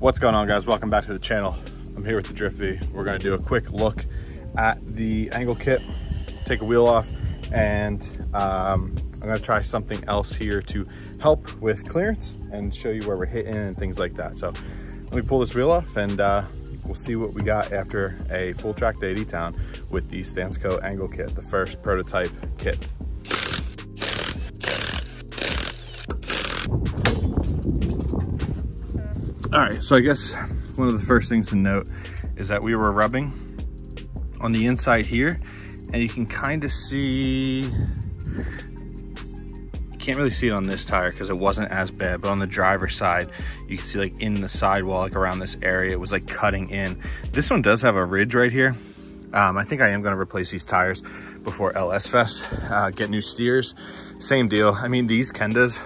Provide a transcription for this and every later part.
What's going on, guys? Welcome back to the channel. I'm here with the Drift-V. We're going to do a quick look at the angle kit, take a wheel off, and I'm going to try something else here to help with clearance and show you where we're hitting and things like that. So let me pull this wheel off and we'll see what we got after a full track day at E-Town with the StanceCo angle kit, the first prototype kit. All right, so I guess one of the first things to note is that we were rubbing on the inside here, and you can kind of see, you can't really see it on this tire because it wasn't as bad, but on the driver's side, you can see like in the sidewall, like around this area, it was like cutting in. This one does have a ridge right here. I think I am going to replace these tires before LS Fest, get new steers. Same deal. I mean, these Kendas,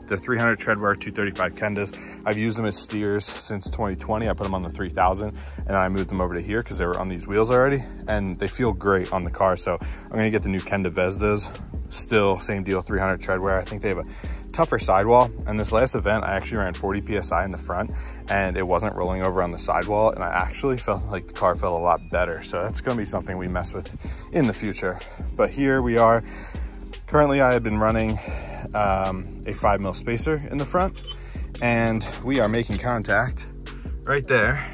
they're 300 treadwear 235 Kendas. I've used them as steers since 2020. I put them on the 3000 and I moved them over to here because they were on these wheels already, and they feel great on the car. So I'm going to get the new Kenda Vezdas. Still same deal, 300 treadwear. I think they have a tougher sidewall, and this last event I actually ran 40 psi in the front and it wasn't rolling over on the sidewall, and I actually felt like the car felt a lot better. So that's going to be something we mess with in the future. But here we are. Currently I have been running a 5mm spacer in the front, and we are making contact right there,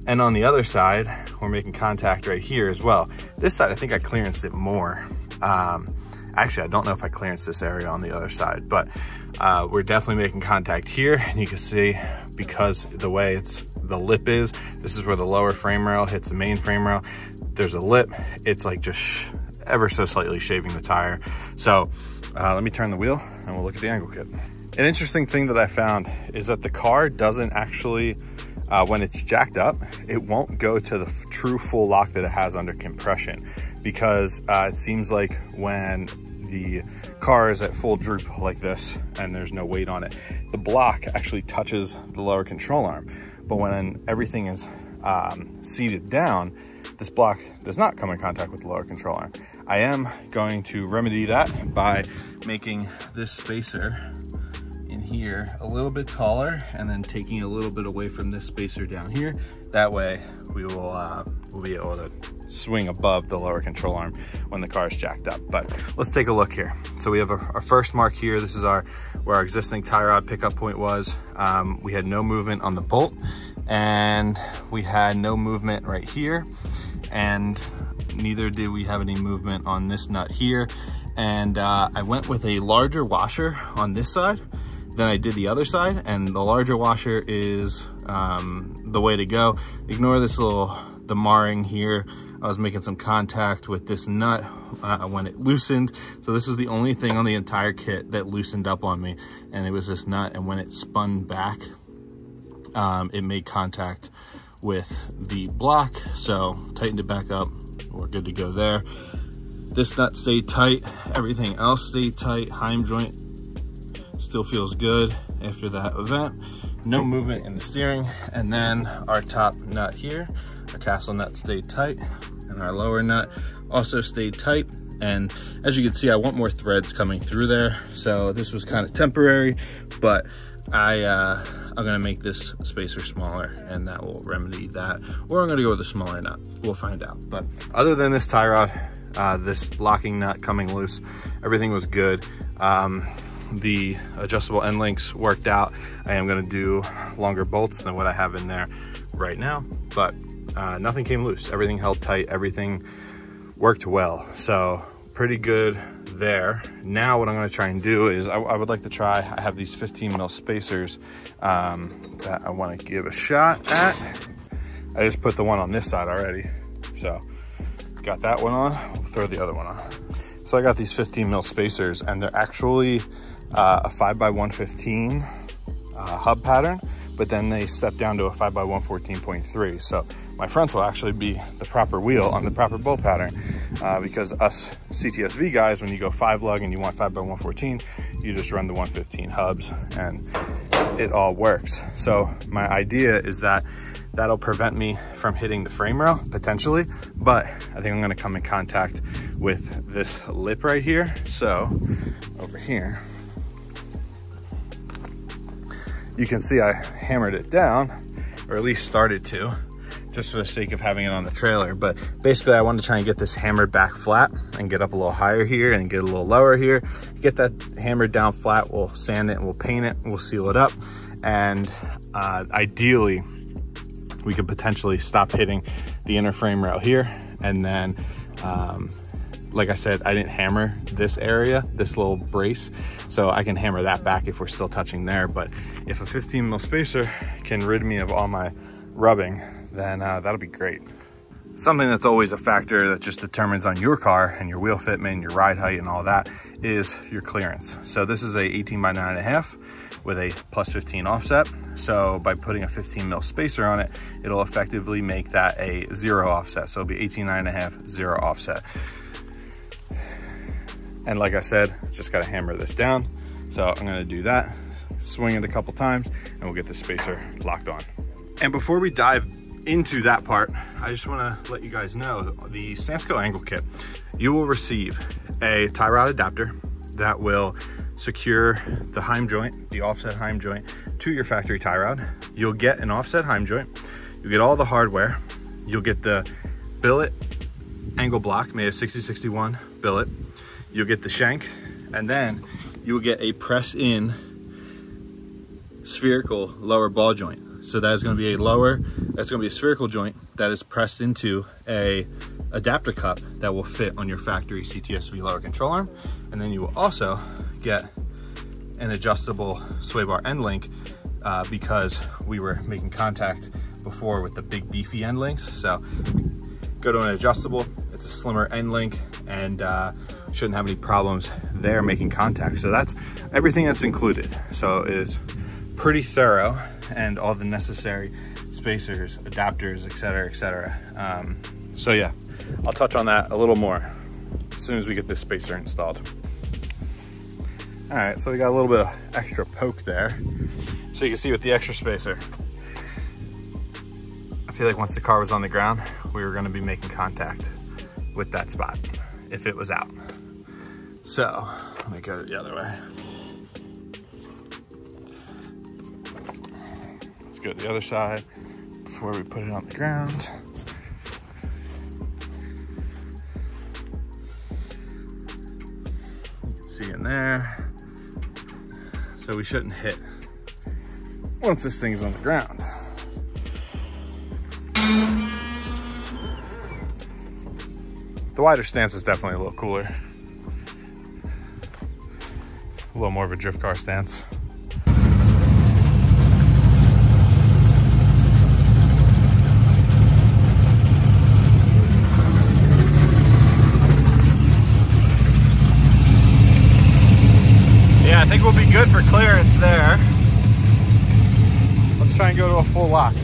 and on the other side we're making contact right here as well. This side I think I clearanced it more. Actually, I don't know if I clearanced this area on the other side, but we're definitely making contact here, and you can see because the way the lip is, this is where the lower frame rail hits the main frame rail. There's a lip, it's like just ever so slightly shaving the tire. So let me turn the wheel and we'll look at the angle kit. An interesting thing that I found is that the car doesn't actually, when it's jacked up, it won't go to the true full lock that it has under compression, because it seems like when the car is at full droop like this and there's no weight on it, the block actually touches the lower control arm. But when everything is seated down, this block does not come in contact with the lower control arm. I am going to remedy that by making this spacer in here a little bit taller and then taking a little bit away from this spacer down here. That way we will we'll be able to swing above the lower control arm when the car is jacked up. But let's take a look here. So we have our first mark here. This is where our existing tie rod pickup point was. We had no movement on the bolt, and we had no movement right here, and neither did we have any movement on this nut here. And I went with a larger washer on this side than I did the other side, and the larger washer is the way to go. Ignore this the marring here. I was making some contact with this nut when it loosened. So this is the only thing on the entire kit that loosened up on me, and it was this nut. And when it spun back, it made contact with the block. So tightened it back up. We're good to go there. This nut stayed tight. Everything else stayed tight. Heim joint still feels good after that event. No movement in the steering. And then our top nut here, our castle nut stayed tight, and our lower nut also stayed tight. And as you can see, I want more threads coming through there. So this was kind of temporary, but I'm gonna make this spacer smaller, and that will remedy that. Or I'm gonna go with a smaller nut. We'll find out. But other than this tie rod, this locking nut coming loose, everything was good. The adjustable end links worked out. I am gonna do longer bolts than what I have in there right now, but nothing came loose. Everything held tight. Everything worked well. So pretty good there. Now what I'm going to try and do is I would like to try, I have these 15mm spacers that I want to give a shot at. I just put the one on this side already. So got that one on. We'll throw the other one on. So I got these 15mm spacers, and they're actually a 5x115 hub pattern, but then they step down to a 5x114.3. So my fronts will actually be the proper wheel on the proper bolt pattern, because us CTS-V guys, when you go 5 lug and you want 5x114, you just run the 115 hubs and it all works. So my idea is that that'll prevent me from hitting the frame rail potentially, but I think I'm gonna come in contact with this lip right here. So over here, you can see I hammered it down, or at least started to, just for the sake of having it on the trailer. But basically I wanted to try and get this hammered back flat and get up a little higher here and get a little lower here. Get that hammered down flat, we'll sand it and we'll paint it, we'll seal it up. And ideally, we could potentially stop hitting the inner frame rail here. And then, like I said, I didn't hammer this area, this little brace, so I can hammer that back if we're still touching there. But if a 15 mil spacer can rid me of all my rubbing, then that'll be great. Something that's always a factor that just determines on your car and your wheel fitment, your ride height and all that is your clearance. So this is a 18 by 9.5 with a plus 15 offset. So by putting a 15 mil spacer on it, it'll effectively make that a 0 offset. So it'll be 18 9.5, 0 offset. And like I said, just gotta hammer this down. So I'm gonna do that, swing it a couple times, and we'll get the spacer locked on. And before we dive into that part, I just wanna let you guys know the StanceCo angle kit, you will receive a tie rod adapter that will secure the heim joint, the offset heim joint, to your factory tie rod. You'll get an offset heim joint, you'll get all the hardware, you'll get the billet angle block made of 6061 billet, you'll get the shank, and then you'll get a press in spherical lower ball joint. So that is going to be that's going to be a spherical joint that is pressed into a adapter cup that will fit on your factory CTS-V lower control arm. And then you will also get an adjustable sway bar end link because we were making contact before with the big beefy end links. So go to an adjustable, it's a slimmer end link, and shouldn't have any problems there making contact. So that's everything that's included. So it is pretty thorough, and all the necessary spacers, adapters, etc., etc. So yeah, I'll touch on that a little more as soon as we get this spacer installed. All right, so we got a little bit of extra poke there. So you can see with the extra spacer, I feel like once the car was on the ground, we were gonna be making contact with that spot if it was out. So let me go the other way. Let's go to the other side before we put it on the ground. You can see in there. So we shouldn't hit once this thing is on the ground. The wider stance is definitely a little cooler. A little more of a drift car stance. Yeah, I think we'll be good for clearance there. Let's try and go to a full lock.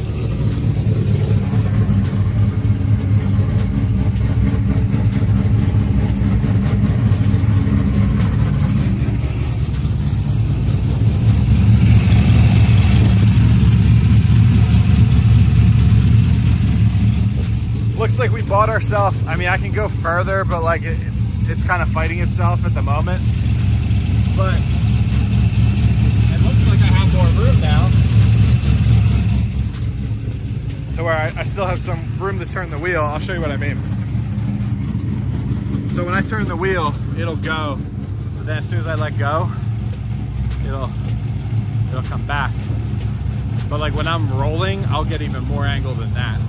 Looks like we bought ourselves, I mean, I can go further, but like it's kind of fighting itself at the moment. But it looks like I have more room now to where I still have some room to turn the wheel. I'll show you what I mean. So when I turn the wheel, it'll go, but then as soon as I let go, it'll come back. But like when I'm rolling, I'll get even more angle than that.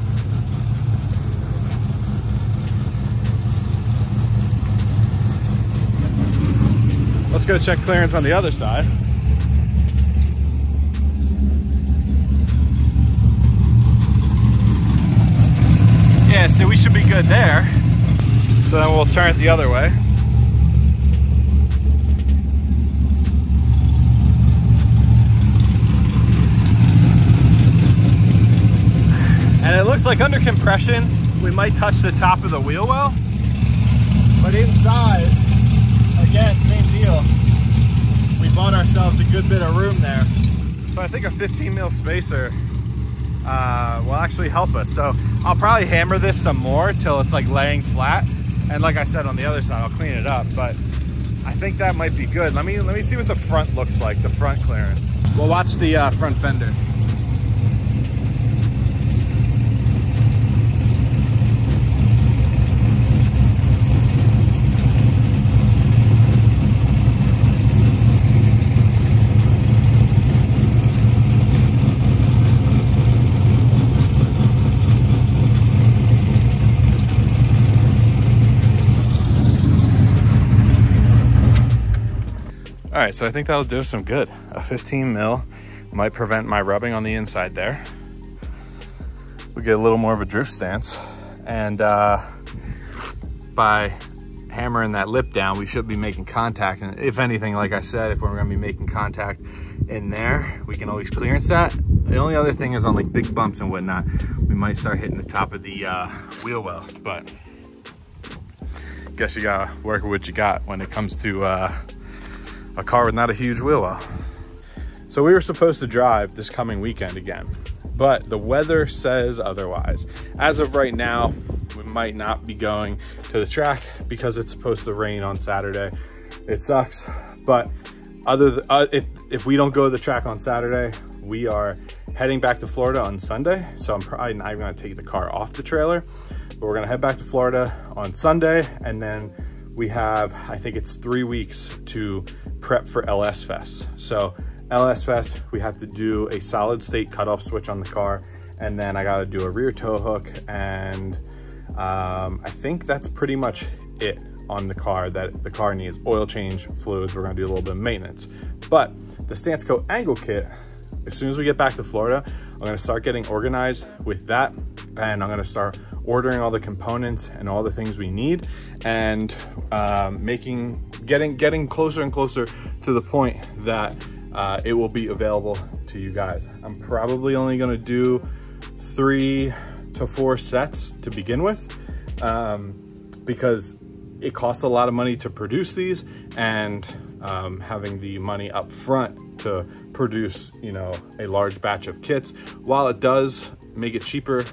Let's go check clearance on the other side. Yeah, so we should be good there. So then we'll turn it the other way. And it looks like under compression, we might touch the top of the wheel well. But inside, again, same deal. We bought ourselves a good bit of room there. So I think a 15 mil spacer will actually help us. So I'll probably hammer this some more till it's like laying flat. And like I said, on the other side, I'll clean it up. But I think that might be good. Let me see what the front looks like, the front clearance. We'll watch the front fender. All right, so I think that'll do us some good. A 15 mil might prevent my rubbing on the inside there. We get a little more of a drift stance. And by hammering that lip down, we should be making contact. And if anything, like I said, if we're gonna be making contact in there, we can always clearance that. The only other thing is on like big bumps and whatnot, we might start hitting the top of the wheel well, but guess you gotta work with what you got when it comes to a car with not a huge wheel well. So we were supposed to drive this coming weekend again, but the weather says otherwise. As of right now, we might not be going to the track because it's supposed to rain on Saturday. It sucks, but if we don't go to the track on Saturday, we are heading back to Florida on Sunday. So I'm probably not even gonna take the car off the trailer, but we're gonna head back to Florida on Sunday, and then we have, I think it's 3 weeks to prep for LS Fest. So LS Fest, we have to do a solid state cutoff switch on the car, and then I gotta do a rear tow hook, and I think that's pretty much it on the car. That the car needs oil change, fluids, we're gonna do a little bit of maintenance. But the StanceCo angle kit, as soon as we get back to Florida, I'm gonna start getting organized with that, and I'm gonna start ordering all the components and all the things we need, and getting closer and closer to the point that it will be available to you guys. I'm probably only gonna do 3 to 4 sets to begin with, because it costs a lot of money to produce these, and having the money up front to produce, you know, a large batch of kits, while it does make it cheaper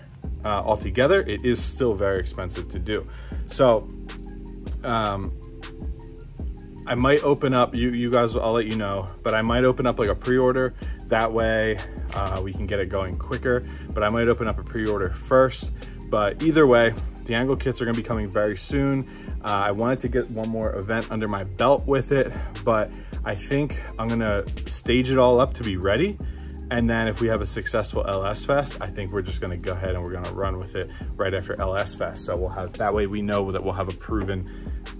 altogether, it is still very expensive to do. So I might open up, you guys, I'll let you know, but I might open up like a pre-order. That way we can get it going quicker, but I might open up a pre-order first. But either way, the angle kits are gonna be coming very soon. I wanted to get one more event under my belt with it, but I think I'm gonna stage it all up to be ready. And then if we have a successful LS Fest, I think we're just gonna go ahead and we're gonna run with it right after LS Fest. So we'll have, that way we know that we'll have a proven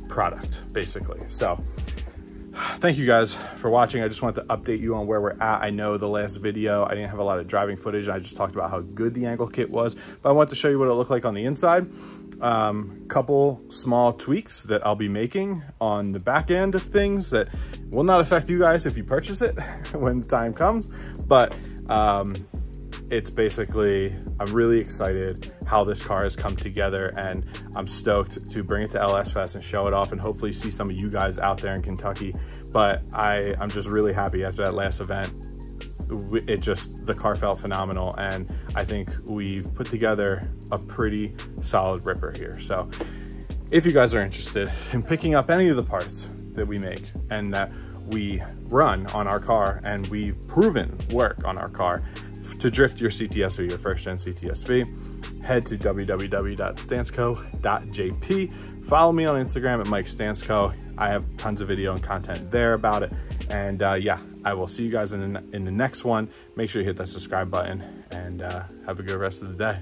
product, basically. So thank you guys for watching. I just wanted to update you on where we're at. I know the last video, I didn't have a lot of driving footage. I just talked about how good the angle kit was, but I wanted to show you what it looked like on the inside. Couple small tweaks that I'll be making on the back end of things that will not affect you guys if you purchase it when the time comes. But it's basically, I'm really excited how this car has come together, and I'm stoked to bring it to LS Fest and show it off, and hopefully see some of you guys out there in Kentucky. But I'm just really happy after that last event. The car felt phenomenal, and I think we've put together a pretty solid ripper here. So if you guys are interested in picking up any of the parts that we make and that we run on our car and we've proven work on our car to drift your CTS-V, your first gen CTS-V, head to www.stanceco.jp. Follow me on Instagram at Mike StanceCo. I have tons of video and content there about it. And yeah, I will see you guys in the next one. Make sure you hit that subscribe button, and have a good rest of the day.